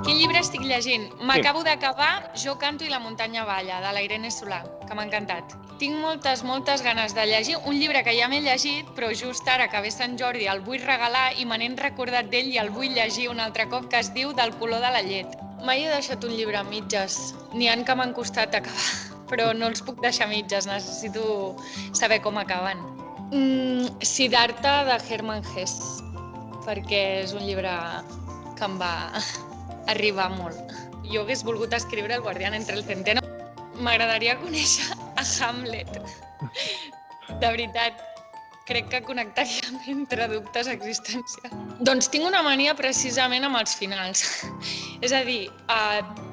Quin llibre estic llegint? M'acabo d'acabar Jo canto i la muntanya balla, de la Irene Solà, que m'ha encantat. Tinc moltes ganes de llegir un llibre que ja m'he llegit, però just ara que ve Sant Jordi el vull regalar i me n'he recordat d'ell i el vull llegir un altre cop, que es diu Del color de la llet. Mai he deixat un llibre a mitges. N'hi ha que m'han costat acabar, però no els puc deixar a mitges, necessito saber com acaben. Siddhartha de Hermann Hesse, perquè és un llibre que em va arribar molt. Jo hagués volgut escriure El guardián entre el centeno. M'agradaria conèixer a Hamlet. De veritat, crec que connectaríem entre dubtes existencials. Doncs tinc una mania precisament amb els finals. És a dir,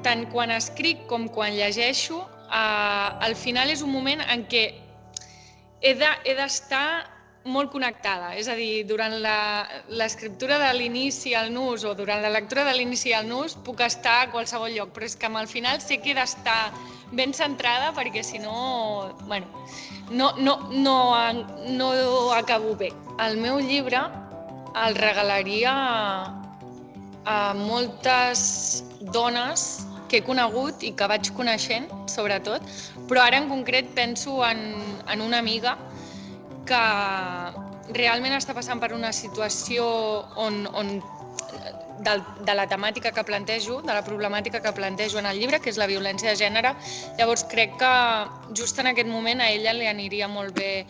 tant quan escric com quan llegeixo, el final és un moment en què he d'estar molt connectada, és a dir, durant l'escriptura de l'inici al nus o durant la lectura de l'inici al nus puc estar a qualsevol lloc, però és que al final sé que he d'estar ben centrada perquè si no, bueno, no acabo bé. El meu llibre el regalaria a moltes dones que he conegut i que vaig coneixent, sobretot, però ara en concret penso en una amiga que realment està passant per una situació de la temàtica que plantejo, de la problemàtica que plantejo en el llibre, que és la violència de gènere. Llavors crec que just en aquest moment a ella li aniria molt bé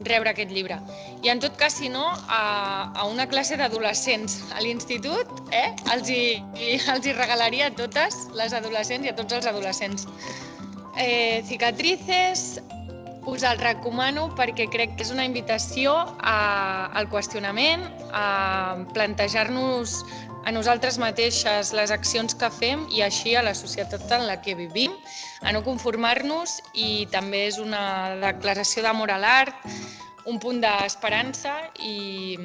rebre aquest llibre. I en tot cas, si no, a una classe d'adolescents a l'institut, els hi regalaria a totes les adolescents i a tots els adolescents. Cicatrices us el recomano perquè crec que és una invitació al qüestionament, a plantejar-nos a nosaltres mateixes les accions que fem i així a la societat en la que vivim, a no conformar-nos, i també és una declaració d'amor a l'art, un punt d'esperança i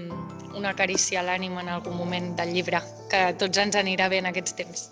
una carícia a l'ànima en algun moment del llibre, que a tots ens anirà bé en aquests temps.